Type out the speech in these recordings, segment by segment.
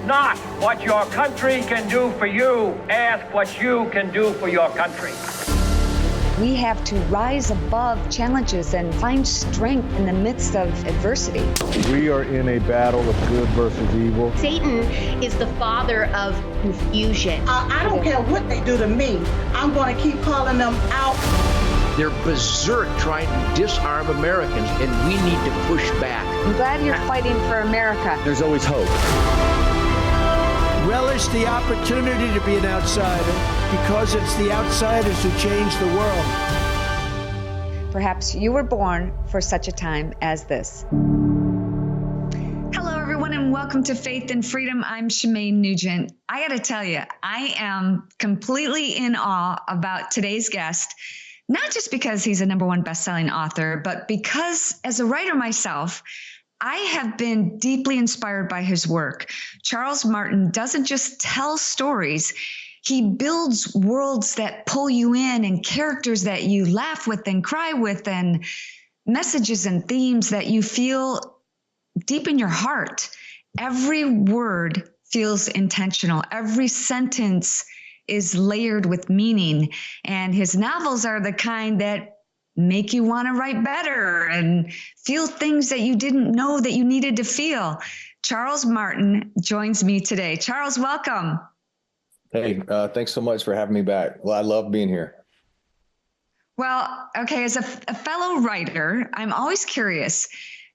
not what your country can do for you. Ask what you can do for your country. We have to rise above challenges and find strength in the midst of adversity. We are in a battle of good versus evil. Satan is the father of confusion. I don't care what they do to me. I'm going to keep calling them out. They're berserk trying to disarm Americans, and we need to push back. I'm glad you're fighting for America. There's always hope. Relish the opportunity to be an outsider, because it's the outsiders who change the world. Perhaps you were born for such a time as this. Hello, everyone, and welcome to Faith and Freedom. I'm Shemaine Nugent. I got to tell you, I am completely in awe about today's guest, not just because he's a #1 best-selling author, but because as a writer myself, I have been deeply inspired by his work. Charles Martin doesn't just tell stories. He builds worlds that pull you in and characters that you laugh with and cry with and messages and themes that you feel deep in your heart. Every word feels intentional. Every sentence is layered with meaning. And his novels are the kind that make you want to write better and feel things that you didn't know that you needed to feel. Charles Martin joins me today. Charles, welcome. Hey, thanks so much for having me back. Well, I love being here. Well, okay, as a fellow writer, I'm always curious,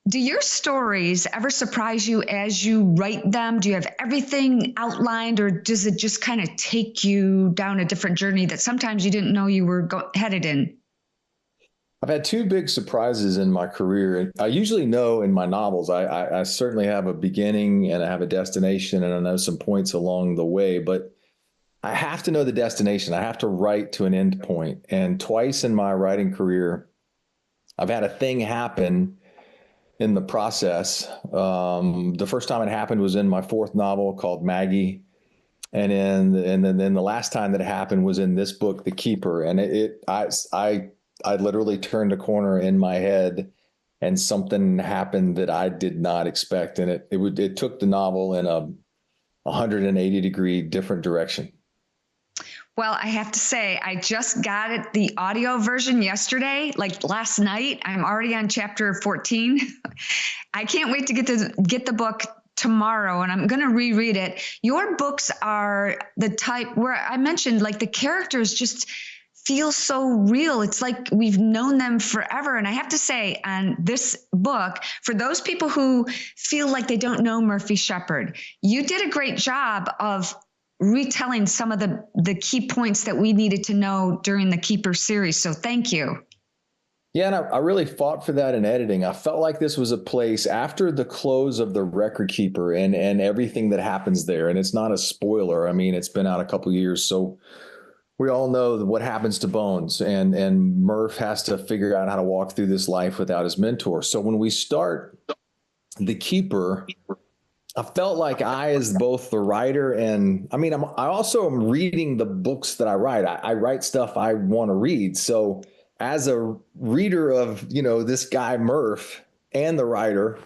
do your stories ever surprise you as you write them? Do you have everything outlined, or does it just kind of take you down a different journey that sometimes you didn't know you were headed in? I've had two big surprises in my career. I usually know in my novels, I certainly have a beginning and I have a destination and I know some points along the way, but I have to know the destination. I have to write to an end point. And twice in my writing career, I've had a thing happen in the process. The first time it happened was in my fourth novel called Maggie. And then the last time that it happened was in this book, The Keeper. And I literally turned a corner in my head and something happened that I did not expect. And it took the novel in a 180-degree different direction. Well, I have to say, I just got it, the audio version yesterday, like last night. I'm already on chapter 14. I can't wait to get the book tomorrow, and I'm going to reread it. Your books are the type where I mentioned, like, the characters just feel so real. It's like we've known them forever. And I have to say, on this book, for those people who feel like they don't know Murphy Shepard, you did a great job of retelling some of the key points that we needed to know during the Keeper series. So thank you. Yeah, and I really fought for that in editing. I felt like this was a place after the close of The Record Keeper and everything that happens there. And it's not a spoiler. I mean, it's been out a couple of years, so we all know what happens to Bones, and Murph has to figure out how to walk through this life without his mentor. So when we start The Keeper, I felt like I, as both the writer and, I mean, I also am reading the books that I write. I write stuff I want to read. So as a reader of, this guy Murph and the writer,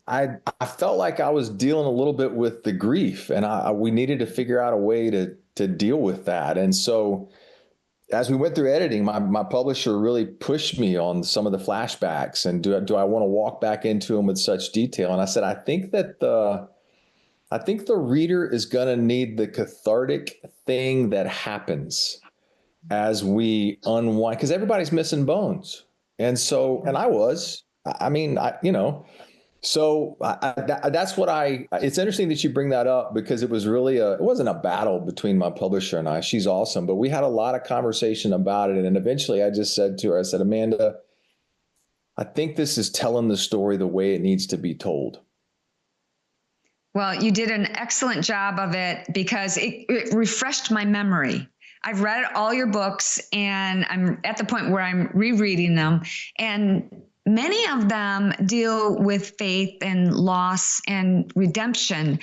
I felt like I was dealing a little bit with the grief, and we needed to figure out a way to deal with that. And so as we went through editing, my publisher really pushed me on some of the flashbacks and do I want to walk back into them with such detail? And I said, I think the reader is going to need the cathartic thing that happens as we unwind, because everybody's missing Bones. And so, and I was, so that's what it's interesting that you bring that up, because it was really it wasn't a battle between my publisher and I. She's awesome, but we had a lot of conversation about it. And eventually I just said to her, I said, Amanda, I think this is telling the story the way it needs to be told. Well, you did an excellent job of it, because it refreshed my memory. I've read all your books, and I'm at the point where I'm rereading them, and many of them deal with faith and loss and redemption.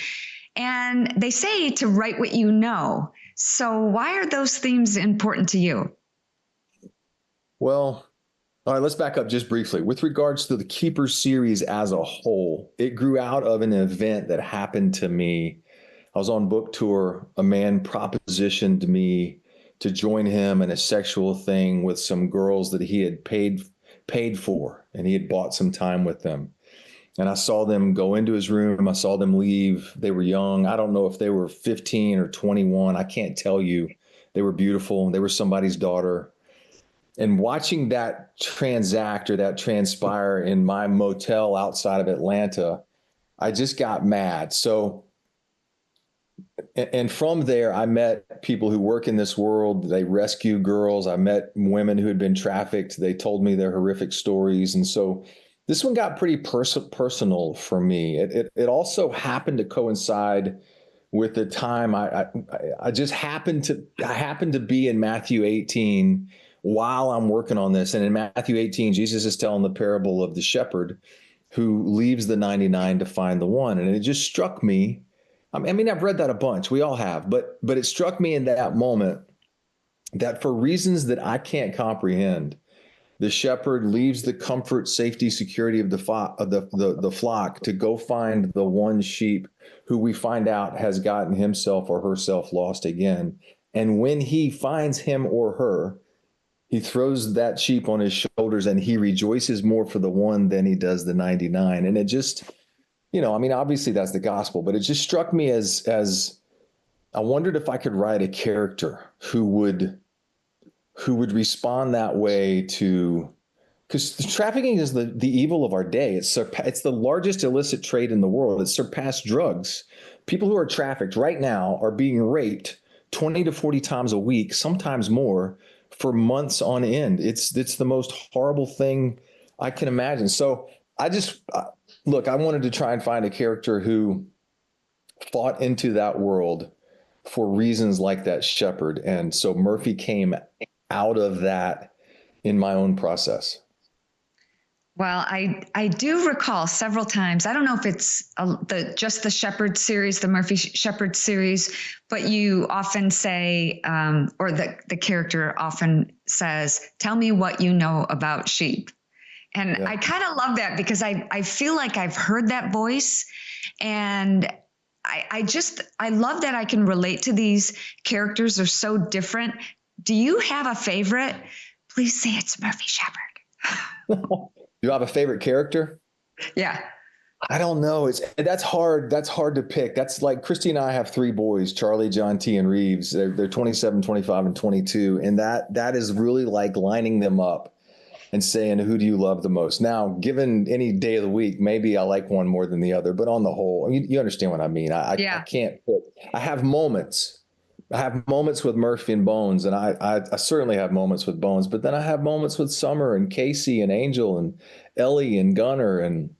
And they say to write what you know. So why are those themes important to you? Well, all right, let's back up just briefly. With regards to the Keeper series as a whole, it grew out of an event that happened to me I was on book tour. A man propositioned me to join him in a sexual thing with some girls that he had paid for, and he had bought some time with them. And I saw them go into his room. I saw them leave. They were young. I don't know if they were 15 or 21. I can't tell you. They were beautiful. They were somebody's daughter. And watching that transact or that transpire in my motel outside of Atlanta, I just got mad. So, and from there, I met people who work in this world. They rescue girls. I met women who had been trafficked. They told me their horrific stories. And so this one got pretty personal for me. It also happened to coincide with the time I just happened to be in Matthew 18 while I'm working on this. And in Matthew 18, Jesus is telling the parable of the shepherd who leaves the 99 to find the one. And it just struck me. I mean, I've read that a bunch. We all have, but it struck me in that moment that for reasons that I can't comprehend, the shepherd leaves the comfort, safety, security of the flock to go find the one sheep who we find out has gotten himself or herself lost again. And when he finds him or her, he throws that sheep on his shoulders and he rejoices more for the one than he does the 99. And it just, I mean, obviously that's the gospel, but it just struck me as I wondered if I could write a character who would respond that way to, because trafficking is the evil of our day. It's the largest illicit trade in the world. It's surpassed drugs. People who are trafficked right now are being raped 20 to 40 times a week, sometimes more, for months on end. It's the most horrible thing I can imagine. So I wanted to try and find a character who fought into that world for reasons like that shepherd. And so Murphy came out of that in my own process. Well, I do recall several times. I don't know if it's just the Shepherd series, the Murphy Shepherd series, but you often say, or the character often says, "Tell me what you know about sheep." And yeah. I kind of love that because I feel like I've heard that voice, and I love that I can relate to these characters. They're so different. Do you have a favorite? Please say it's Murphy Shepherd. Do you have a favorite character? Yeah. I don't know. That's hard. That's hard to pick. That's like Christy and I have 3 boys, Charlie, John T, and Reeves. They're 27, 25, and 22. And that is really like lining them up and saying, who do you love the most? Now, given any day of the week, maybe I like one more than the other, but on the whole, you understand what I mean. I can't put, I have moments. I have moments with Murphy and Bones, and I certainly have moments with Bones, but then I have moments with Summer and Casey and Angel and Ellie and Gunner and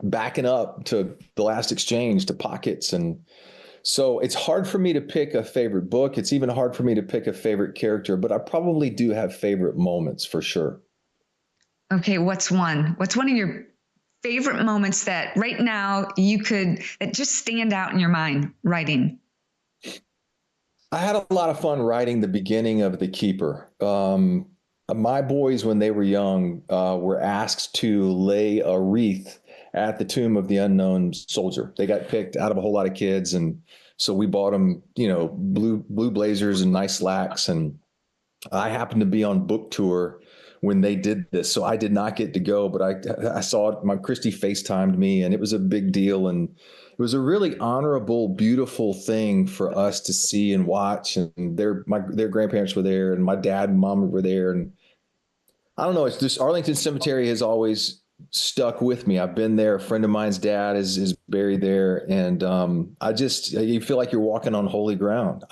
backing up to The Last Exchange to Pockets. And so it's hard for me to pick a favorite book. It's even hard for me to pick a favorite character, but I probably do have favorite moments for sure. Okay, what's one? What's one of your favorite moments that right now that just stand out in your mind writing? I had a lot of fun writing the beginning of The Keeper. My boys, when they were young, were asked to lay a wreath at the tomb of the unknown soldier. They got picked out of a whole lot of kids. And so we bought them, blue blazers and nice slacks. And I happened to be on book tour when they did this. So I did not get to go, but I saw it. My Christy FaceTimed me, and it was a big deal. And it was a really honorable, beautiful thing for us to see and watch. And their grandparents were there, and my dad and mom were there. And I don't know, it's just Arlington Cemetery has always stuck with me. I've been there. A friend of mine's dad is buried there. And you feel like you're walking on holy ground.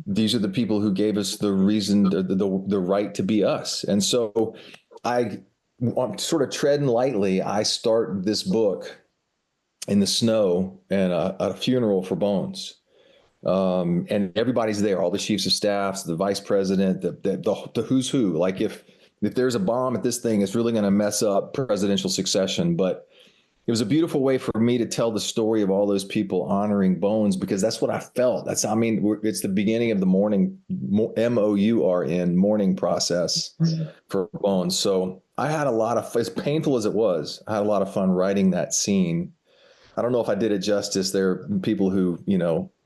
These are the people who gave us the reason, the right to be us. And so I'm sort of treading lightly. I start this book in the snow and a funeral for Bones. And everybody's there, all the chiefs of staffs, the vice president, the who's who. Like if there's a bomb at this thing, it's really going to mess up presidential succession. But it was a beautiful way for me to tell the story of all those people honoring Bones, because that's what I felt. It's the beginning of the mourning process for Bones. So I had a lot of, as painful as it was, I had a lot of fun writing that scene. I don't know if I did it justice. There are people who,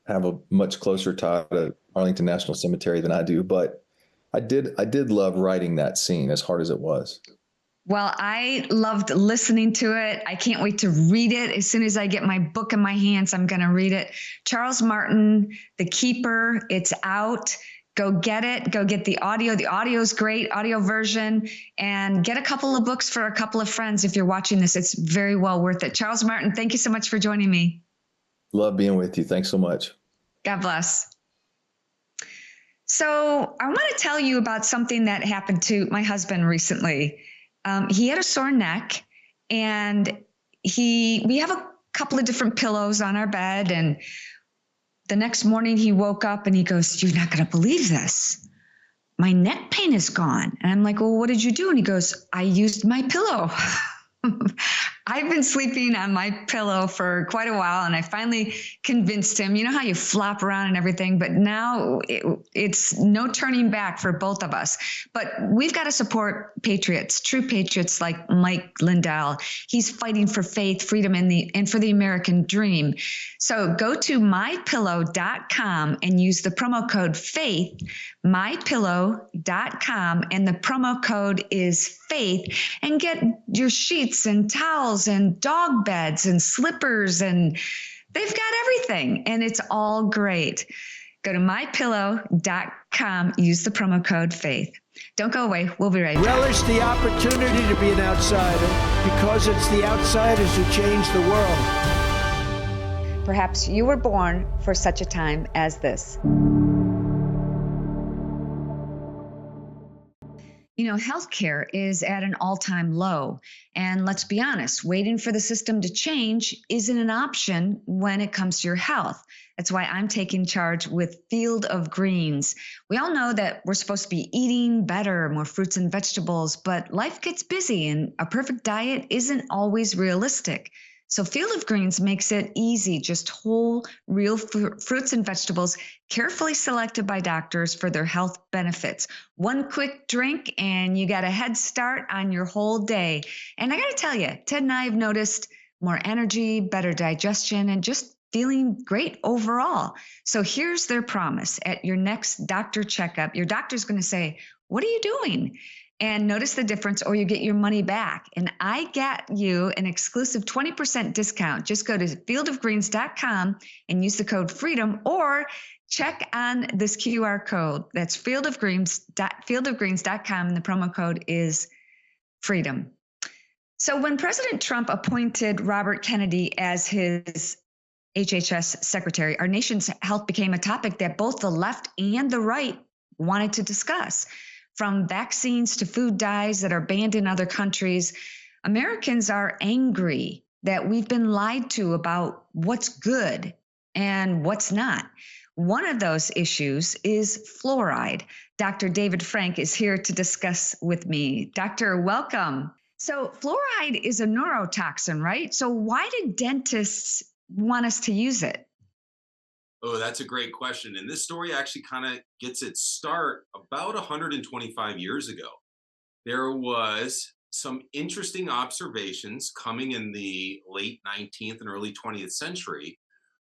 have a much closer tie to Arlington National Cemetery than I do, but I did love writing that scene as hard as it was. Well, I loved listening to it. I can't wait to read it. As soon as I get my book in my hands, I'm going to read it. Charles Martin, The Keeper, it's out. Go get it. Go get the audio. The audio is great, audio version, and get a couple of books for a couple of friends. If you're watching this, it's very well worth it. Charles Martin, thank you so much for joining me. Love being with you. Thanks so much. God bless. So I want to tell you about something that happened to my husband recently. He had a sore neck, and we have a couple of different pillows on our bed. And the next morning he woke up and he goes, "You're not going to believe this. My neck pain is gone." And I'm like, "Well, what did you do?" And he goes, "I used my pillow." I've been sleeping on my pillow for quite a while, and I finally convinced him. You know how you flop around and everything, but now it's no turning back for both of us. But we've got to support patriots, true patriots like Mike Lindell. He's fighting for faith, freedom, and for the American dream. So go to mypillow.com and use the promo code FAITH, mypillow.com, and the promo code is FAITH, and get your sheets and towels and dog beds and slippers, and they've got everything, and it's all great. Go to mypillow.com, use the promo code FAITH. Don't go away. We'll be right back. Relish the opportunity to be an outsider, because it's the outsiders who change the world. Perhaps you were born for such a time as this. You know, healthcare is at an all-time low. And let's be honest, waiting for the system to change isn't an option when it comes to your health. That's why I'm taking charge with Field of Greens. We all know that we're supposed to be eating better, more fruits and vegetables, but life gets busy and a perfect diet isn't always realistic. So Field of Greens makes it easy, just whole, real fruits and vegetables, carefully selected by doctors for their health benefits. One quick drink and you got a head start on your whole day. And I got to tell you, Ted and I have noticed more energy, better digestion, and just feeling great overall. So here's their promise. At your next doctor checkup, your doctor's going to say, "What are you doing?" And notice the difference, or you get your money back. And I get you an exclusive 20% discount. Just go to fieldofgreens.com and use the code FREEDOM, or check on this QR code. That's fieldofgreens.com, and the promo code is FREEDOM. So when President Trump appointed Robert Kennedy as his HHS secretary, our nation's health became a topic that both the left and the right wanted to discuss. From vaccines to food dyes that are banned in other countries, Americans are angry that we've been lied to about what's good and what's not. One of those issues is fluoride. Dr. David Frank is here to discuss with me. Doctor, welcome. So fluoride is a neurotoxin, right? So why do dentists want us to use it? Oh, that's a great question. And this story actually kind of gets its start about 125 years ago. There was some interesting observations coming in the late 19th and early 20th century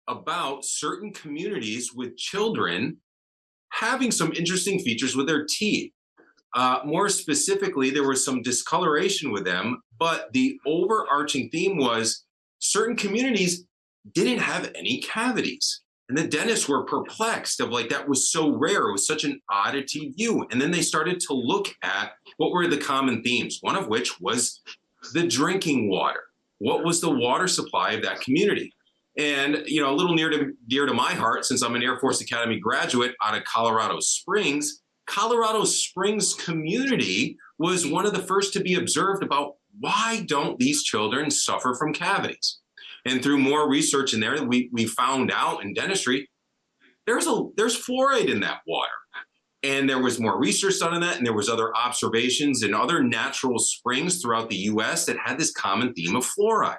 about certain communities with children having some interesting features with their teeth. More specifically, there was some discoloration with them, but the overarching theme was certain communities didn't have any cavities. And the dentists were perplexed of like, that was so rare. It was such an oddity view. And then they started to look at what were the common themes, one of which was the drinking water. What was the water supply of that community? And, you know, a little dear to my heart, since I'm an Air Force Academy graduate out of Colorado Springs community was one of the first to be observed about why don't these children suffer from cavities? And through more research in there, we found out in dentistry, there's fluoride in that water. And there was more research done on that, and there was other observations in other natural springs throughout the US that had this common theme of fluoride.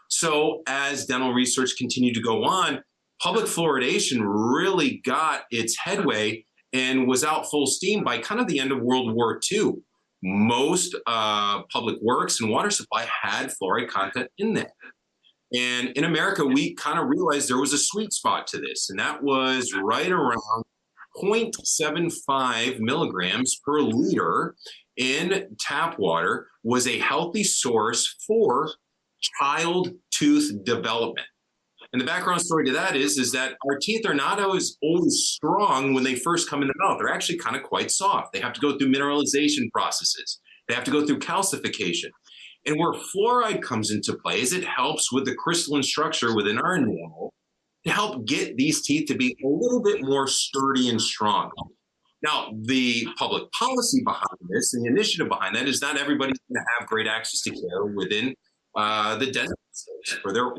So as dental research continued to go on, public fluoridation really got its headway and was out full steam by kind of the end of World War II. Most public works and water supply had fluoride content in there. And in America, we kind of realized there was a sweet spot to this, and that was right around 0.75 milligrams per liter in tap water was a healthy source for child tooth development. And the background story to that is that our teeth are not always strong when they first come in the mouth. They're actually kind of quite soft. They have to go through mineralization processes. They have to go through calcification. And where fluoride comes into play is it helps with the crystalline structure within our enamel to help get these teeth to be a little bit more sturdy and strong. Now, the public policy behind this and the initiative behind that is not everybody's going to have great access to care within the dentist for their.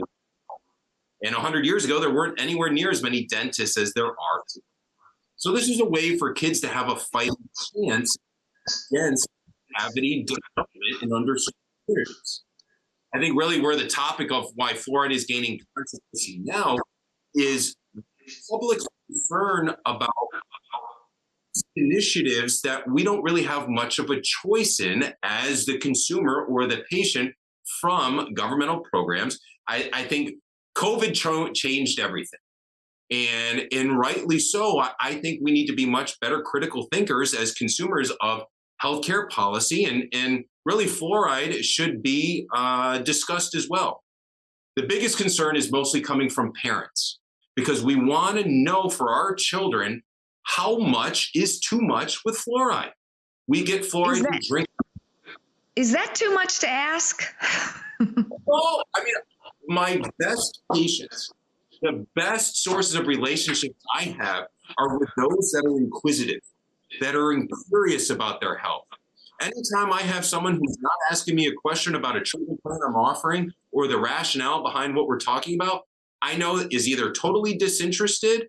And 100 years ago, there weren't anywhere near as many dentists as there are today. So this is a way for kids to have a fighting chance against cavity development in underserved communities. I think really where the topic of why fluoride is gaining controversy now is public concern about initiatives that we don't really have much of a choice in as the consumer or the patient from governmental programs. I think COVID changed everything. And rightly so, I think we need to be much better critical thinkers as consumers of healthcare policy, and really fluoride should be discussed as well. The biggest concern is mostly coming from parents, because we want to know for our children how much is too much with fluoride. We get fluoride in drink. Is that too much to ask? Well, I mean, my best patients, the best sources of relationships I have are with those that are inquisitive, that are curious about their health. Anytime I have someone who's not asking me a question about a treatment plan I'm offering or the rationale behind what we're talking about, I know is either totally disinterested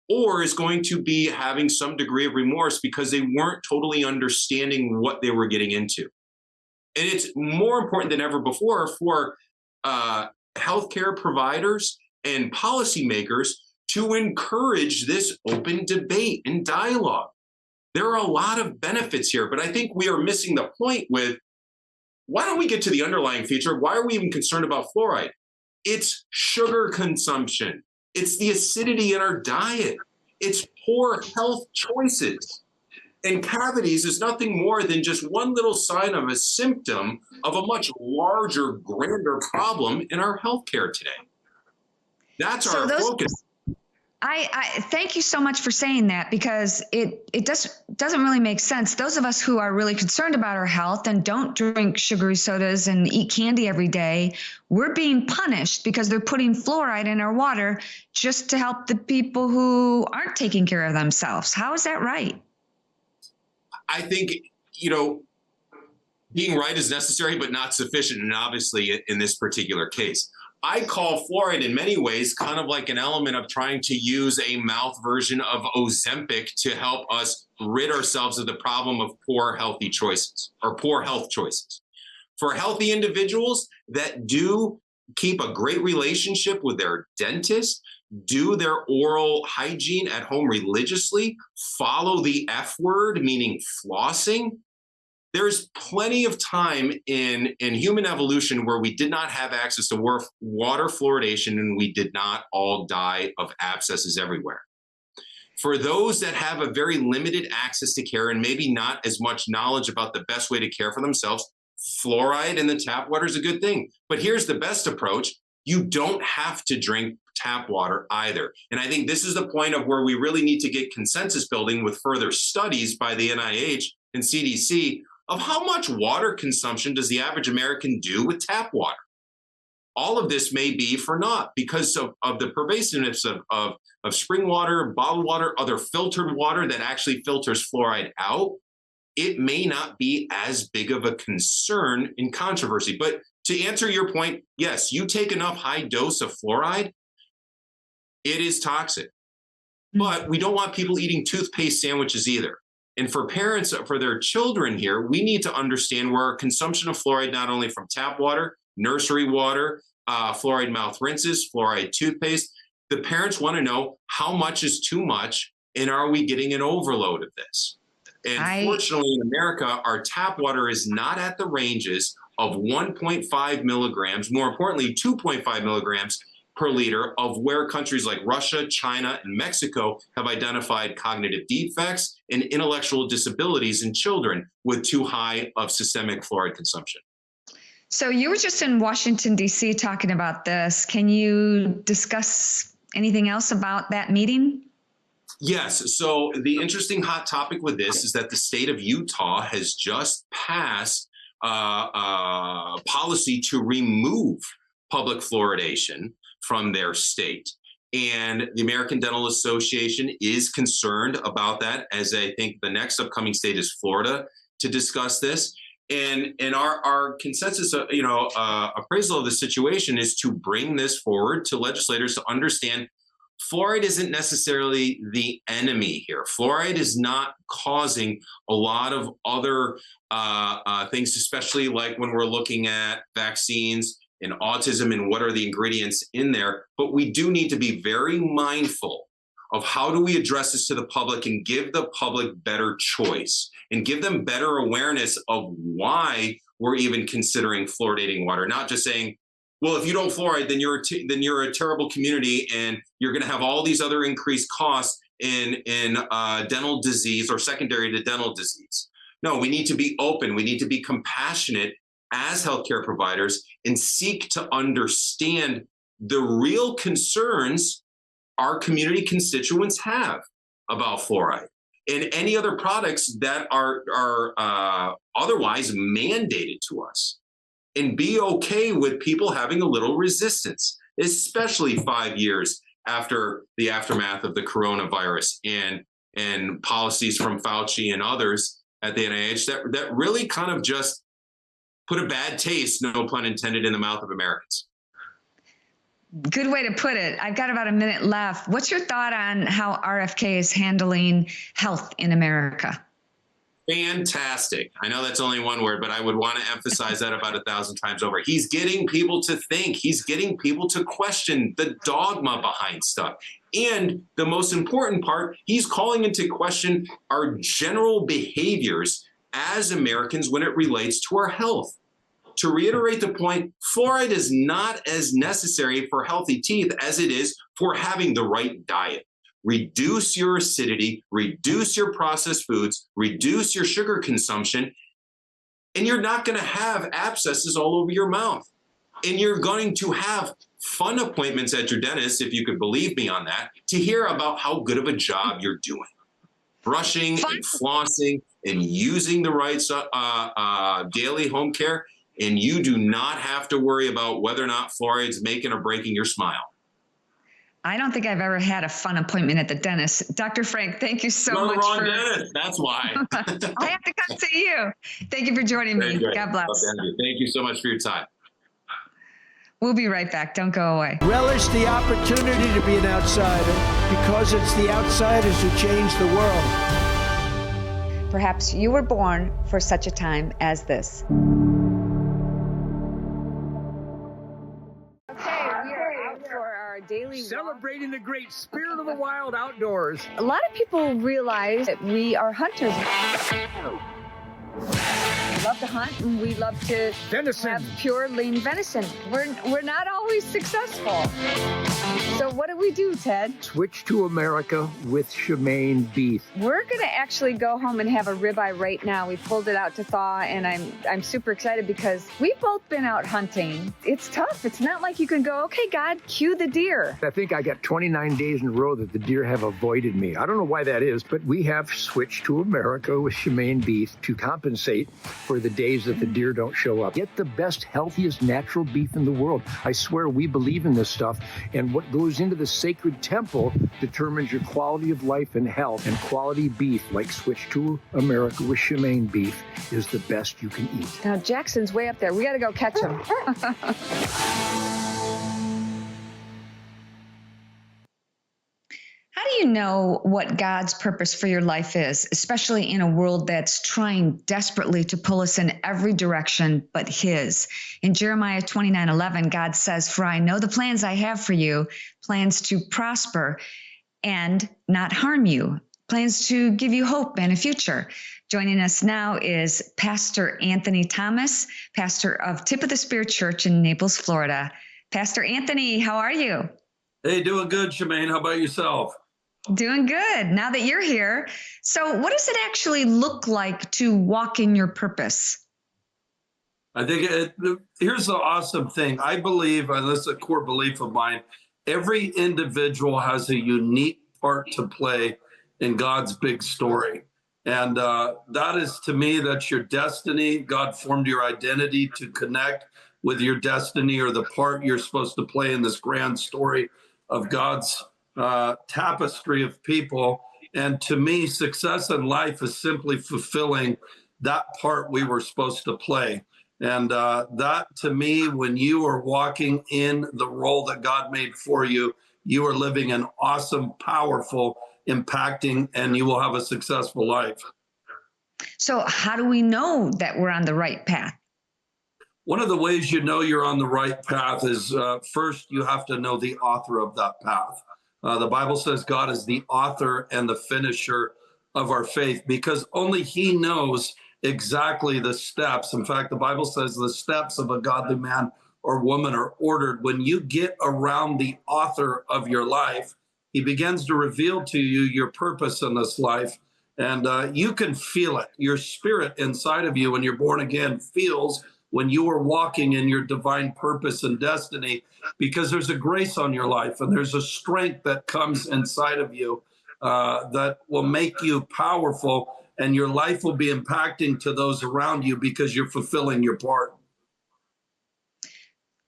or is going to be having some degree of remorse because they weren't totally understanding what they were getting into. And it's more important than ever before for healthcare providers and policymakers to encourage this open debate and dialogue. There are a lot of benefits here, but I think we are missing the point with, why don't we get to the underlying feature? Why are we even concerned about fluoride? It's sugar consumption. It's the acidity in our diet. It's poor health choices. And cavities is nothing more than just one little sign of a symptom of a much larger, grander problem in our healthcare today. That's our focus. I thank you so much for saying that, because it doesn't really make sense. Those of us who are really concerned about our health and don't drink sugary sodas and eat candy every day, we're being punished because they're putting fluoride in our water just to help the people who aren't taking care of themselves. How is that right? I think, being right is necessary, but not sufficient. And obviously in this particular case, I call fluoride in many ways kind of like an element of trying to use a mouth version of Ozempic to help us rid ourselves of the problem of poor healthy choices or poor health choices. For healthy individuals that do keep a great relationship with their dentist, do their oral hygiene at home religiously, follow the F word, meaning flossing, there's plenty of time in human evolution where we did not have access to water fluoridation and we did not all die of abscesses everywhere. For those that have a very limited access to care and maybe not as much knowledge about the best way to care for themselves, fluoride in the tap water is a good thing. But here's the best approach. You don't have to drink tap water either. And I think this is the point of where we really need to get consensus building with further studies by the NIH and CDC of how much water consumption does the average American do with tap water. All of this may be for naught because of the pervasiveness of spring water, bottled water, other filtered water that actually filters fluoride out. It may not be as big of a concern in controversy. But to answer your point, yes, you take enough high dose of fluoride, it is toxic. But we don't want people eating toothpaste sandwiches either. And for parents, for their children here, we need to understand where our consumption of fluoride, not only from tap water, nursery water, fluoride mouth rinses, fluoride toothpaste, the parents want to know how much is too much and are we getting an overload of this? And fortunately in America, our tap water is not at the ranges of 1.5 milligrams, more importantly, 2.5 milligrams per liter, of where countries like Russia, China, and Mexico have identified cognitive defects and intellectual disabilities in children with too high of systemic fluoride consumption. So you were just in Washington, D.C. talking about this. Can you discuss anything else about that meeting? Yes. So the interesting hot topic with this is that the state of Utah has just passed a policy to remove public fluoridation from their state. And the American Dental Association is concerned about that, as I think the next upcoming state is Florida to discuss this. And our consensus, appraisal of the situation is to bring this forward to legislators to understand fluoride isn't necessarily the enemy here. Fluoride is not causing a lot of other things, especially like when we're looking at vaccines and autism and what are the ingredients in there. But we do need to be very mindful of how do we address this to the public and give the public better choice and give them better awareness of why we're even considering fluoridating water, not just saying, well, if you don't fluoride, then you're a terrible community and you're going to have all these other increased costs in dental disease or secondary to dental disease. No, we need to be open. We need to be compassionate as healthcare providers and seek to understand the real concerns our community constituents have about fluoride and any other products that are otherwise mandated to us. And be okay with people having a little resistance, especially 5 years after the aftermath of the coronavirus and policies from Fauci and others at the NIH that really kind of just put a bad taste, no pun intended, in the mouth of Americans. Good way to put it. I've got about a minute left. What's your thought on how RFK is handling health in America? Fantastic. I know that's only one word, but I would want to emphasize that about 1,000 times over. He's getting people to think. He's getting people to question the dogma behind stuff. And the most important part, he's calling into question our general behaviors as Americans when it relates to our health. To reiterate the point, fluoride is not as necessary for healthy teeth as it is for having the right diet. Reduce your acidity, reduce your processed foods, reduce your sugar consumption, and you're not going to have abscesses all over your mouth. And you're going to have fun appointments at your dentist, if you could believe me on that, to hear about how good of a job you're doing. Brushing and flossing and using the right daily home care, and you do not have to worry about whether or not fluoride's making or breaking your smile. I don't think I've ever had a fun appointment at the dentist. Dr. Frank, thank you so much. The wrong dentist, that's why. I have to come see you. Thank you for joining me. God bless. Thank you so much for your time. We'll be right back. Don't go away. Relish the opportunity to be an outsider because it's the outsiders who change the world. Perhaps you were born for such a time as this. Daily celebrating the great spirit of the wild outdoors. A lot of people realize that we are hunters. We love to hunt and we love to have pure lean venison. We're not always successful. So what do, Ted? Switch to America with Shemaine beef. We're going to actually go home and have a ribeye right now. We pulled it out to thaw, and I'm super excited because we've both been out hunting. It's tough. It's not like you can go, okay, God, cue the deer. I think I got 29 days in a row that the deer have avoided me. I don't know why that is, but we have switched to America with Shemaine beef to compensate for the days that the deer don't show up. Get the best, healthiest natural beef in the world. I swear we believe in this stuff, and what goes into the sacred temple determines your quality of life and health. And quality beef, like Switch to America with Shemaine beef, is the best you can eat. Now Jackson's way up there. We got to go catch him. How do you know what God's purpose for your life is, especially in a world that's trying desperately to pull us in every direction but His? In Jeremiah 29:11, God says, "For I know the plans I have for you, plans to prosper and not harm you, plans to give you hope and a future." Joining us now is Pastor Anthony Thomas, pastor of Tip of the Spear Church in Naples, Florida. Pastor Anthony, how are you? Hey, doing good, Shemaine. How about yourself? Doing good now that you're here. So what does it actually look like to walk in your purpose? I think here's the awesome thing. I believe, and this is a core belief of mine, every individual has a unique part to play in God's big story. And that is, to me, that's your destiny. God formed your identity to connect with your destiny or the part you're supposed to play in this grand story of God's tapestry of people. And to me, success in life is simply fulfilling that part we were supposed to play. And that, to me, when you are walking in the role that God made for you, you are living an awesome, powerful, impacting, and you will have a successful life. So how do we know that we're on the right path? One of the ways you know you're on the right path is first, you have to know the author of that path. The Bible says God is the author and the finisher of our faith, because only He knows exactly the steps. In fact, the Bible says the steps of a godly man or woman are ordered. When you get around the author of your life, He begins to reveal to you your purpose in this life. And you can feel it. Your spirit inside of you, when you're born again, feels when you are walking in your divine purpose and destiny, because there's a grace on your life and there's a strength that comes inside of you that will make you powerful, and your life will be impacting to those around you because you're fulfilling your part.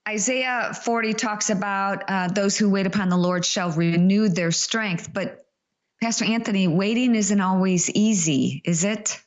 Isaiah 40 talks about those who wait upon the Lord shall renew their strength. But Pastor Anthony, waiting isn't always easy, is it?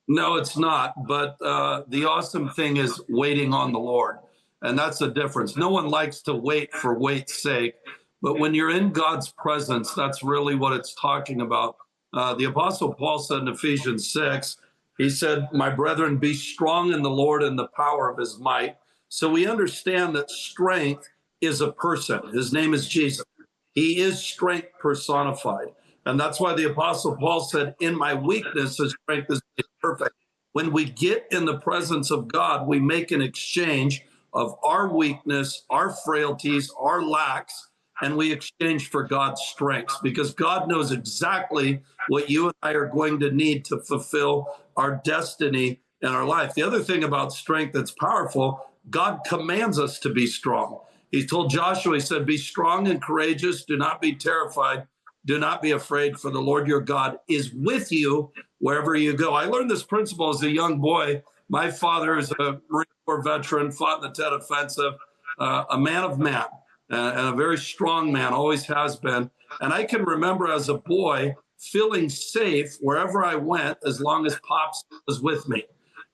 No, it's not. But the awesome thing is waiting on the Lord. And that's the difference. No one likes to wait for wait's sake. But when you're in God's presence, that's really what it's talking about. The Apostle Paul said in Ephesians 6, he said, "My brethren, be strong in the Lord and the power of His might." So we understand that strength is a person. His name is Jesus. He is strength personified. And that's why the Apostle Paul said, "In my weakness, His strength is made perfect." When we get in the presence of God, we make an exchange of our weakness, our frailties, our lacks, and we exchange for God's strengths, because God knows exactly what you and I are going to need to fulfill our destiny in our life. The other thing about strength that's powerful, God commands us to be strong. He told Joshua, He said, "Be strong and courageous. Do not be terrified. Do not be afraid, for the Lord your God is with you wherever you go." I learned this principle as a young boy. My father is a Marine Corps veteran, fought in the Tet Offensive, a man of man, and a very strong man, always has been. And I can remember as a boy feeling safe wherever I went as long as Pops was with me.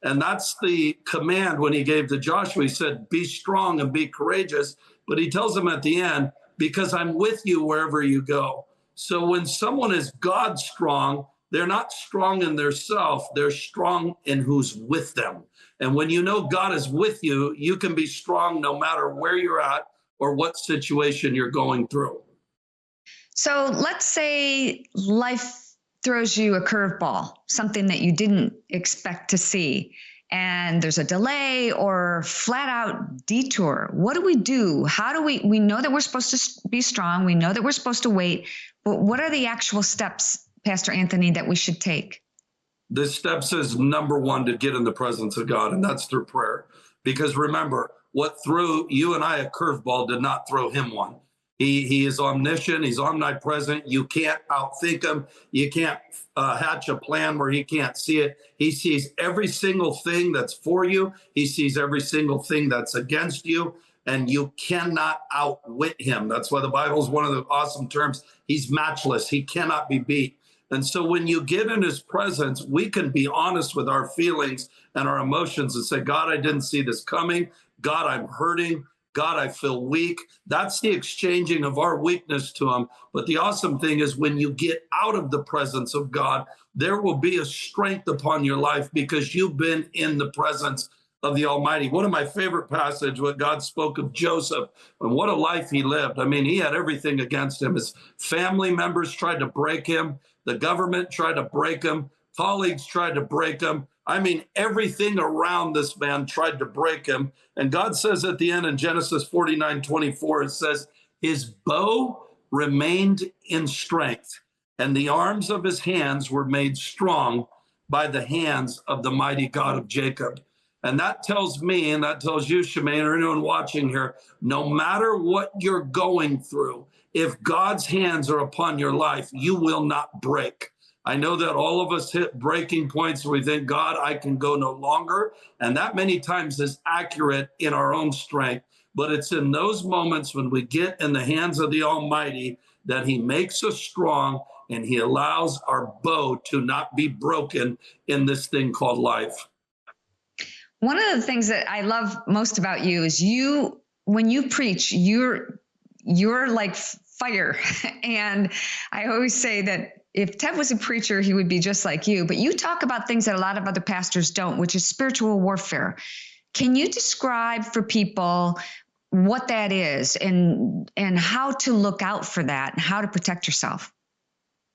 And that's the command when He gave to Joshua. He said, "Be strong and be courageous." But He tells him at the end, "Because I'm with you wherever you go." So when someone is God strong, they're not strong in their self, they're strong in who's with them. And when you know God is with you, you can be strong no matter where you're at or what situation you're going through. So let's say life throws you a curveball, something that you didn't expect to see, and there's a delay or flat out detour. What do we do? How do we know that we're supposed to be strong. We know that we're supposed to wait, but what are the actual steps, Pastor Anthony, that we should take? The steps is number one, to get in the presence of God, and that's through prayer. Because remember, what threw you and I a curveball did not throw Him one. He is omniscient. He's omnipresent. You can't outthink Him. You can't hatch a plan where He can't see it. He sees every single thing that's for you. He sees every single thing that's against you, and you cannot outwit Him. That's why the Bible is one of the awesome terms. He's matchless. He cannot be beat. And so when you get in His presence, we can be honest with our feelings and our emotions and say, "God, I didn't see this coming. God, I'm hurting. God, I feel weak." That's the exchanging of our weakness to Him. But the awesome thing is when you get out of the presence of God, there will be a strength upon your life because you've been in the presence of the Almighty. One of my favorite passages, when God spoke of Joseph and what a life he lived. I mean, he had everything against him. His family members tried to break him. The government tried to break him. Colleagues tried to break him. I mean, everything around this man tried to break him. And God says at the end in Genesis 49:24, it says, his bow remained in strength, and the arms of his hands were made strong by the hands of the mighty God of Jacob. And that tells me, and that tells you, Shemaine, or anyone watching here, no matter what you're going through, if God's hands are upon your life, you will not break. I know that all of us hit breaking points where we think, God, I can go no longer. And that many times is accurate in our own strength. But it's in those moments when we get in the hands of the Almighty that he makes us strong and he allows our bow to not be broken in this thing called life. One of the things that I love most about you is when you preach, you're like fire. And I always say that if Ted was a preacher, he would be just like you. But you talk about things that a lot of other pastors don't, which is spiritual warfare. Can you describe for people what that is and how to look out for that and how to protect yourself?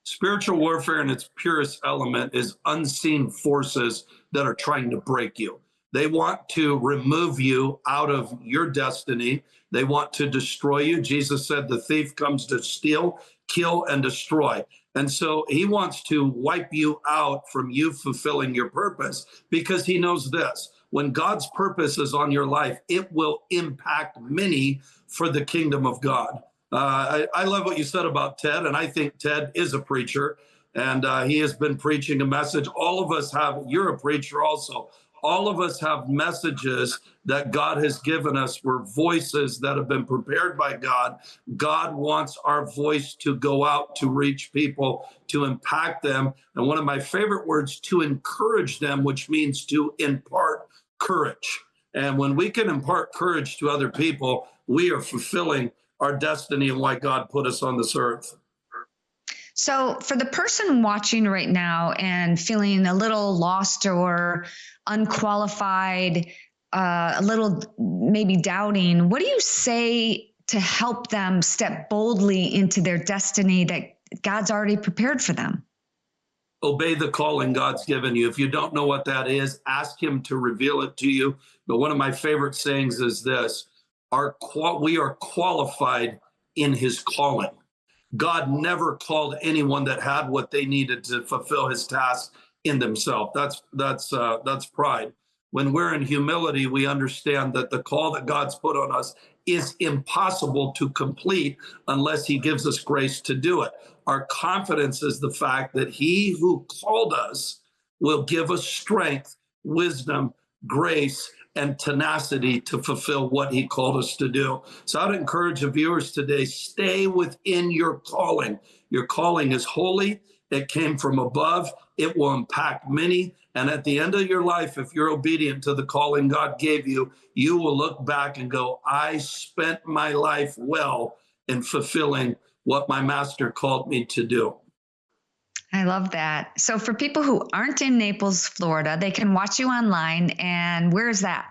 Spiritual warfare in its purest element is unseen forces that are trying to break you. They want to remove you out of your destiny. They want to destroy you. Jesus said the thief comes to steal, kill, and destroy. And so he wants to wipe you out from you fulfilling your purpose because he knows this. When God's purpose is on your life, it will impact many for the kingdom of God. I love what you said about Ted, and I think Ted is a preacher, and he has been preaching a message. All of us have, you're a preacher also. All of us have messages that God has given us. We're voices that have been prepared by God. God wants our voice to go out to reach people, to impact them. And one of my favorite words, to encourage them, which means to impart courage. And when we can impart courage to other people, we are fulfilling our destiny and why God put us on this earth. So for the person watching right now and feeling a little lost or unqualified, a little maybe doubting, what do you say to help them step boldly into their destiny that God's already prepared for them? Obey the calling God's given you. If you don't know what that is, ask him to reveal it to you. But one of my favorite sayings is this: we are qualified in his calling. God never called anyone that had what they needed to fulfill his task in themselves. That's pride. When we're in humility, we understand that the call that God's put on us is impossible to complete unless he gives us grace to do it. Our confidence is the fact that he who called us will give us strength, wisdom, grace, and tenacity to fulfill what he called us to do. So I'd encourage the viewers today, stay within your calling. Your calling is holy. It came from above. It will impact many. And at the end of your life, if you're obedient to the calling God gave you, you will look back and go, I spent my life well in fulfilling what my master called me to do. I love that. So for people who aren't in Naples, Florida, they can watch you online. And where is that?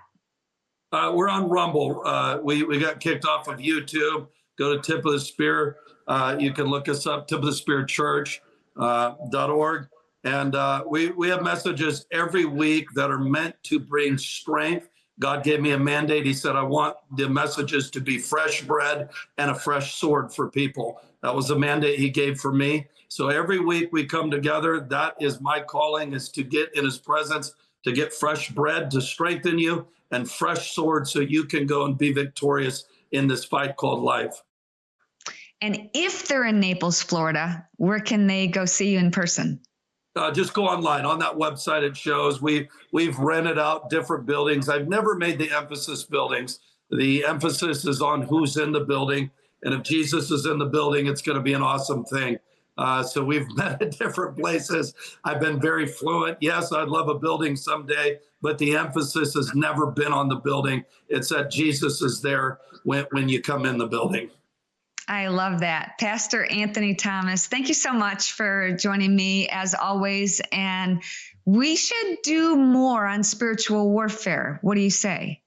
We're on Rumble. We got kicked off of YouTube. Go to Tip of the Spear. You can look us up, tipofthespearchurch.org. And we have messages every week that are meant to bring strength. God gave me a mandate. He said, I want the messages to be fresh bread and a fresh sword for people. That was the mandate he gave for me. So every week we come together. That is my calling, is to get in his presence, to get fresh bread to strengthen you, and fresh sword so you can go and be victorious in this fight called life. And if they're in Naples, Florida, where can they go see you in person? Just go online. On that website, it shows we've rented out different buildings. I've never made the emphasis buildings. The emphasis is on who's in the building. And if Jesus is in the building, it's going to be an awesome thing. So we've met at different places. I've been very fluent. Yes, I'd love a building someday, but the emphasis has never been on the building. It's that Jesus is there when you come in the building. I love that. Pastor Anthony Thomas, thank you so much for joining me as always. And we should do more on spiritual warfare. What do you say?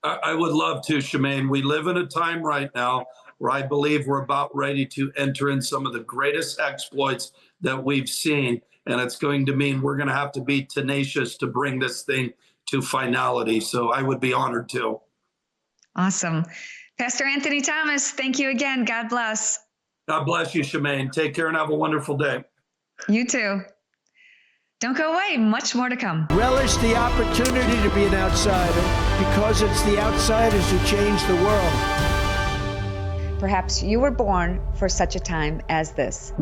I would love to, Shemaine. We live in a time right now where I believe we're about ready to enter in some of the greatest exploits that we've seen. And it's going to mean we're going to have to be tenacious to bring this thing to finality. So I would be honored to. Awesome. Pastor Anthony Thomas, thank you again. God bless. God bless you, Shemaine. Take care and have a wonderful day. You too. Don't go away. Much more to come. Relish the opportunity to be an outsider because it's the outsiders who change the world. Perhaps you were born for such a time as this.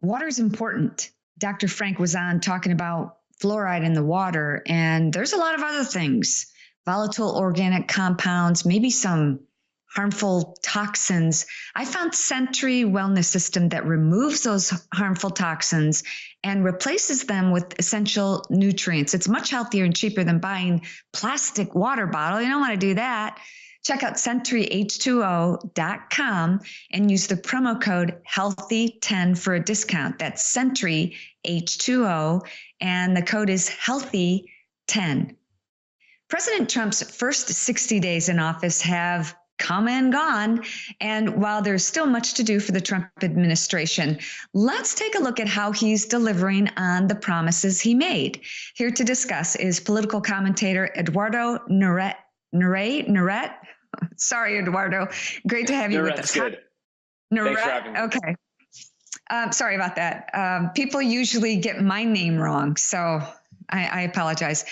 Water is important. Dr. Frank was on talking about fluoride in the water, and there's a lot of other things, volatile organic compounds, maybe some harmful toxins. I found Sentry Wellness System that removes those harmful toxins and replaces them with essential nutrients. It's much healthier and cheaper than buying plastic water bottle. You don't want to do that. Check out SentryH2O.com and use the promo code HEALTHY10 for a discount. That's SentryH2O, and the code is HEALTHY10. President Trump's first 60 days in office have come and gone, and while there's still much to do for the Trump administration, let's take a look at how he's delivering on the promises he made. Here to discuss is political commentator Eduardo Neret. Sorry, Eduardo. Great to have you with us. Good. Neret? Thanks for having me. Okay. Sorry about that. People usually get my name wrong, so I apologize.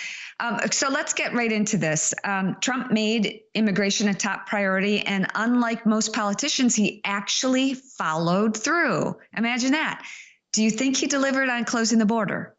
So let's get right into this. Trump made immigration a top priority, and unlike most politicians, he actually followed through. Imagine that. Do you think he delivered on closing the border?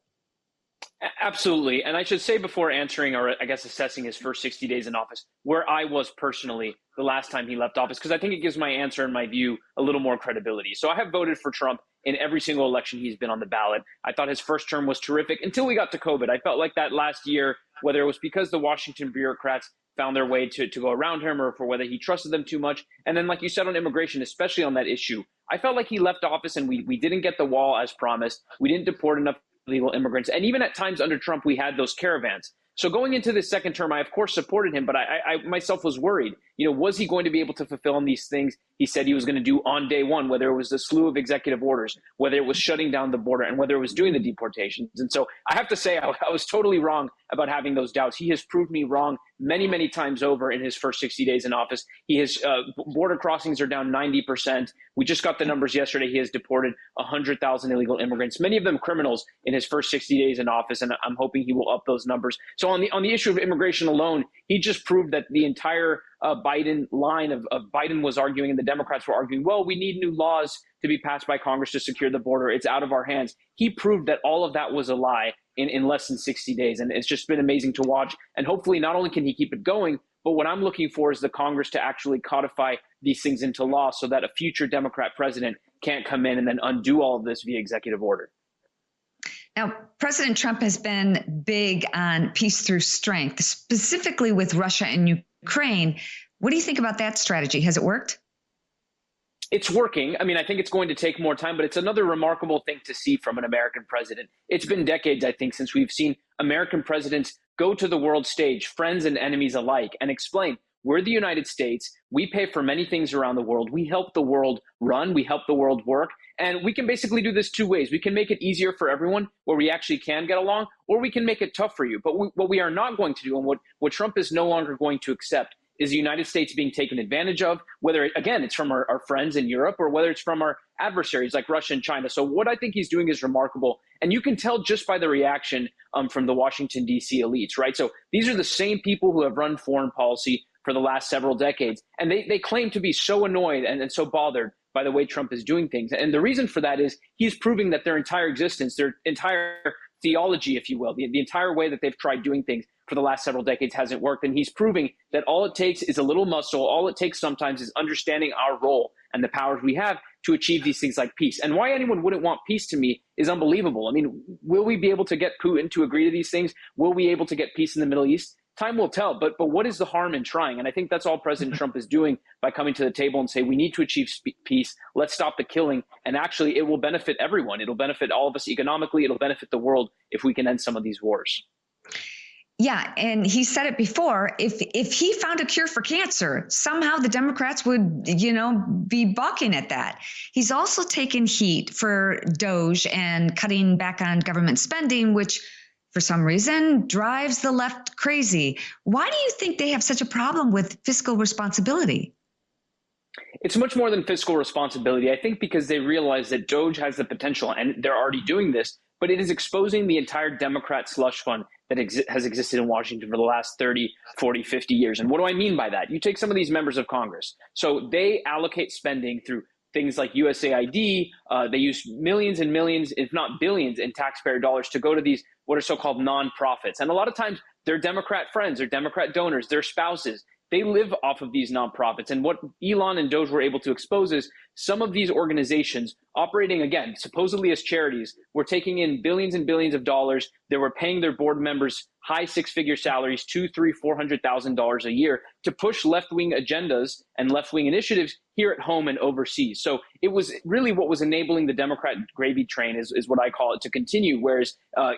Absolutely. And I should say before answering, or I guess assessing his first 60 days in office, where I was personally the last time he left office, because I think it gives my answer and my view a little more credibility. So I have voted for Trump in every single election he's been on the ballot. I thought his first term was terrific until we got to COVID. I felt like that last year, whether it was because the Washington bureaucrats found their way to go around him, or for whether he trusted them too much. And then, like you said, on immigration, especially on that issue, I felt like he left office and we didn't get the wall as promised. We didn't deport enough illegal immigrants. And even at times under Trump, we had those caravans. So going into this second term, I, of course, supported him, but I myself was worried. Was he going to be able to fulfill on these things he said he was going to do on day one, whether it was the slew of executive orders, whether it was shutting down the border, and whether it was doing the deportations. And so I have to say I was totally wrong about having those doubts. He has proved me wrong many, many times over in his first 60 days in office. He has border crossings are down 90%. We just got the numbers yesterday. He has deported 100,000 illegal immigrants, many of them criminals, in his first 60 days in office. And I'm hoping he will up those numbers. So on the issue of immigration alone, he just proved that the entire Biden line of Biden was arguing and the Democrats were arguing, well, we need new laws to be passed by Congress to secure the border. It's out of our hands. He proved that all of that was a lie in less than 60 days. And it's just been amazing to watch. And hopefully not only can he keep it going, but what I'm looking for is the Congress to actually codify these things into law so that a future Democrat president can't come in and then undo all of this via executive order. Now, President Trump has been big on peace through strength, specifically with Russia and Ukraine. What do you think about that strategy? Has it worked? It's working. I mean, I think it's going to take more time, but it's another remarkable thing to see from an American president. It's been decades, I think, since we've seen American presidents go to the world stage, friends and enemies alike, and explain, we're the United States. We pay for many things around the world. We help the world run. We help the world work. And we can basically do this two ways. We can make it easier for everyone where we actually can get along, or we can make it tough for you. But what we are not going to do, and what Trump is no longer going to accept, is the United States being taken advantage of, whether, again, it's from our friends in Europe or whether it's from our adversaries like Russia and China. So what I think he's doing is remarkable. And you can tell just by the reaction from the Washington, D.C. elites, right? So these are the same people who have run foreign policy for the last several decades. And they claim to be so annoyed and so bothered by the way Trump is doing things. And the reason for that is he's proving that their entire existence, their entire theology, if you will, the entire way that they've tried doing things for the last several decades hasn't worked. And he's proving that all it takes is a little muscle. All it takes sometimes is understanding our role and the powers we have to achieve these things like peace. And why anyone wouldn't want peace, to me, is unbelievable. I mean, will we be able to get Putin to agree to these things? Will we be able to get peace in the Middle East? Time will tell, but what is the harm in trying? And I think that's all President Trump is doing by coming to the table and say, we need to achieve peace. Let's stop the killing. And actually, it will benefit everyone. It'll benefit all of us economically. It'll benefit the world if we can end some of these wars. Yeah, and he said it before. If he found a cure for cancer, somehow the Democrats would, be balking at that. He's also taken heat for Doge and cutting back on government spending, which for some reason drives the left crazy. Why do you think they have such a problem with fiscal responsibility? It's much more than fiscal responsibility. I think because they realize that Doge has the potential, and they're already doing this, but it is exposing the entire Democrat slush fund that has existed in Washington for the last 30, 40, 50 years. And what do I mean by that? You take some of these members of Congress. So they allocate spending through things like USAID. They use millions and millions, if not billions, in taxpayer dollars to go to these what are so-called nonprofits. And a lot of times they're Democrat friends, they're Democrat donors, their spouses. They live off of these nonprofits. And what Elon and Doge were able to expose is some of these organizations operating, again, supposedly as charities, were taking in billions and billions of dollars. They were paying their board members high six-figure salaries, $200,000, $300,000, $400,000 a year to push left-wing agendas and left-wing initiatives here at home and overseas. So it was really what was enabling the Democrat gravy train is what I call it to continue, whereas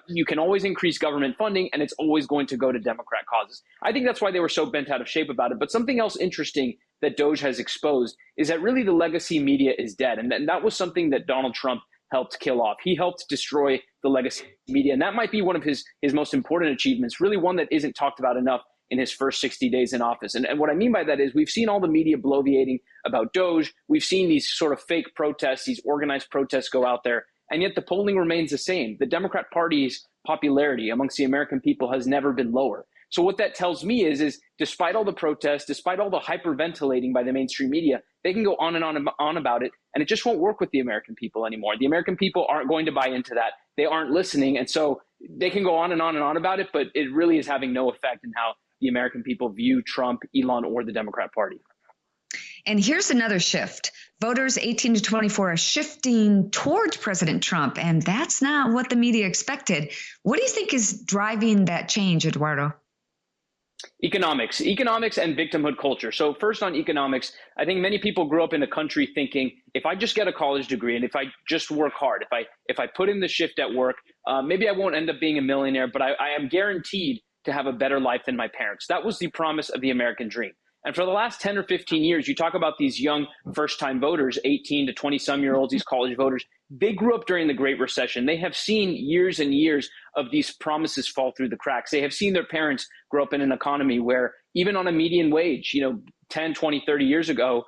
you can always increase government funding and it's always going to go to Democrat causes. I think that's why they were so bent out of shape about it. But something else interesting that Doge has exposed is that really the legacy media is dead. And that was something that Donald Trump helped kill off. He helped destroy the legacy media. And that might be one of his most important achievements, really one that isn't talked about enough in his first 60 days in office. And what I mean by that is we've seen all the media bloviating about Doge. We've seen these sort of fake protests, these organized protests go out there. And yet the polling remains the same. The Democrat Party's popularity amongst the American people has never been lower. So what that tells me is despite all the protests, despite all the hyperventilating by the mainstream media, they can go on and on about it, and it just won't work with the American people anymore. The American people aren't going to buy into that. They aren't listening, and so they can go on and on and on about it, but it really is having no effect in how the American people view Trump, Elon, or the Democrat Party. And here's another shift. Voters 18 to 24 are shifting towards President Trump, and that's not what the media expected. What do you think is driving that change, Eduardo? Economics and victimhood culture. So first on economics, I think many people grew up in a country thinking, if I just get a college degree and if I just work hard, if I put in the shift at work, maybe I won't end up being a millionaire, but I am guaranteed to have a better life than my parents. That was the promise of the American dream. And for the last 10 or 15 years, you talk about these young first-time voters, 18 to 20-some-year-olds, these college voters, they grew up during the Great Recession. They have seen years and years of these promises fall through the cracks. They have seen their parents grow up in an economy where even on a median wage, 10, 20, 30 years ago,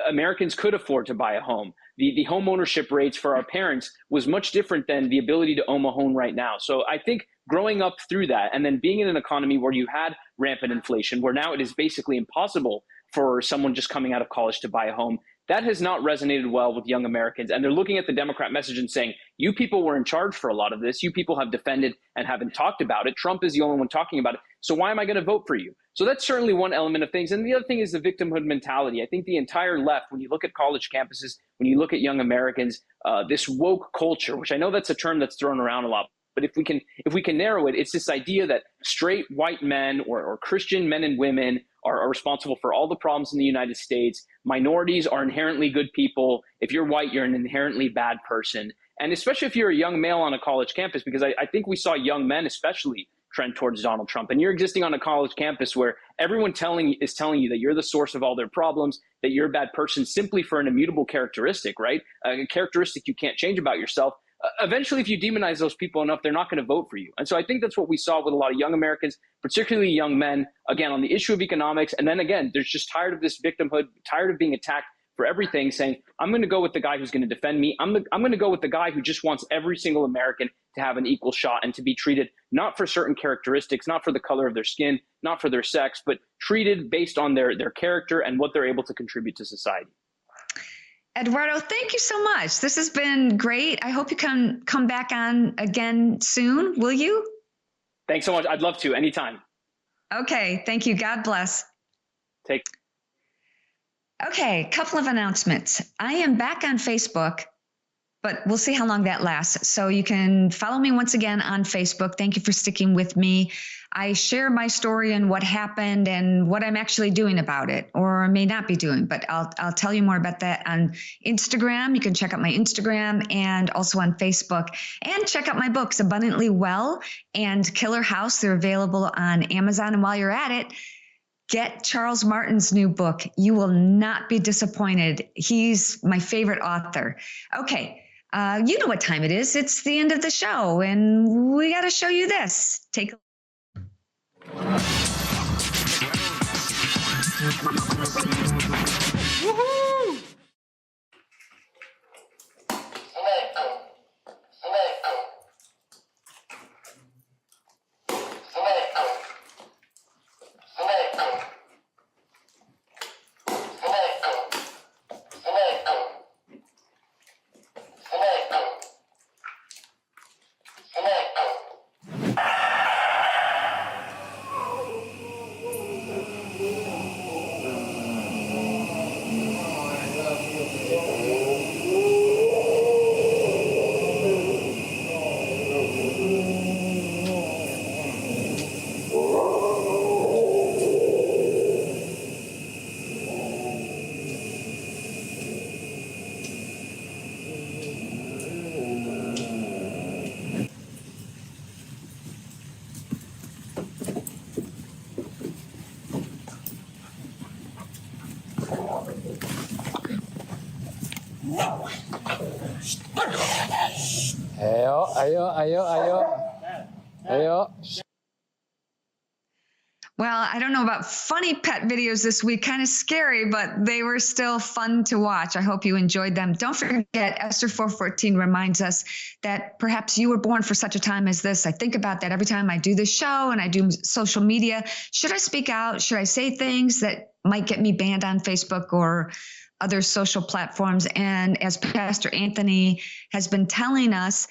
Americans could afford to buy a home. The home ownership rates for our parents was much different than the ability to own a home right now. So I think growing up through that and then being in an economy where you had rampant inflation, where now it is basically impossible for someone just coming out of college to buy a home, that has not resonated well with young Americans. And they're looking at the Democrat message and saying, you people were in charge for a lot of this. You people have defended and haven't talked about it. Trump is the only one talking about it. So why am I going to vote for you? So that's certainly one element of things. And the other thing is the victimhood mentality. I think the entire left, when you look at college campuses, when you look at young Americans, this woke culture, which I know that's a term that's thrown around a lot, but if we can narrow it, it's this idea that straight white men or Christian men and women are responsible for all the problems in the United States. Minorities are inherently good people. If you're white, you're an inherently bad person. And especially if you're a young male on a college campus, because I think we saw young men especially trend towards Donald Trump. And you're existing on a college campus where everyone is telling you that you're the source of all their problems, that you're a bad person simply for an immutable characteristic, right? A characteristic you can't change about yourself. Eventually, if you demonize those people enough, they're not going to vote for you. And so I think that's what we saw with a lot of young Americans, particularly young men, again, on the issue of economics. And then again, they're just tired of this victimhood, tired of being attacked for everything, saying, I'm going to go with the guy who's going to defend me. I'm going to go with the guy who just wants every single American to have an equal shot and to be treated not for certain characteristics, not for the color of their skin, not for their sex, but treated based on their character and what they're able to contribute to society. Eduardo, thank you so much. This has been great. I hope you can come back on again soon. Will you? Thanks so much. I'd love to anytime. Okay. Thank you. God bless. Okay. Couple of announcements. I am back on Facebook, but we'll see how long that lasts. So you can follow me once again on Facebook. Thank you for sticking with me. I share my story and what happened and what I'm actually doing about it, or may not be doing, but I'll tell you more about that on Instagram. You can check out my Instagram and also on Facebook, and check out my books, Abundantly Well and Killer House. They're available on Amazon. And while you're at it, get Charles Martin's new book. You will not be disappointed. He's my favorite author. Okay. You know what time it is. It's the end of the show, and we got to show you this. Take a Woohoo! Ayo. Well, I don't know about funny pet videos this week, kind of scary, but they were still fun to watch. I hope you enjoyed them. Don't forget, Esther 4:14 reminds us that perhaps you were born for such a time as this. I think about that every time I do this show and I do social media. Should I speak out? Should I say things that might get me banned on Facebook or other social platforms? And as Pastor Anthony has been telling us,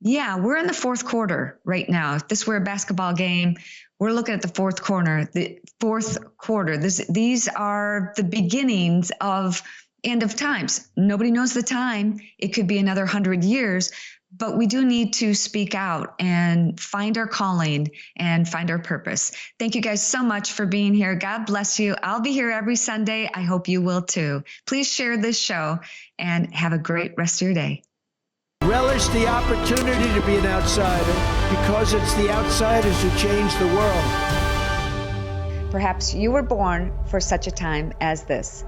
yeah, we're in the fourth quarter right now. If this were a basketball game, we're looking at the fourth quarter. These are the beginnings of end of times. Nobody knows the time. It could be another 100 years, but we do need to speak out and find our calling and find our purpose. Thank you guys so much for being here. God bless you. I'll be here every Sunday. I hope you will too. Please share this show and have a great rest of your day. Relish the opportunity to be an outsider, because it's the outsiders who change the world. Perhaps you were born for such a time as this.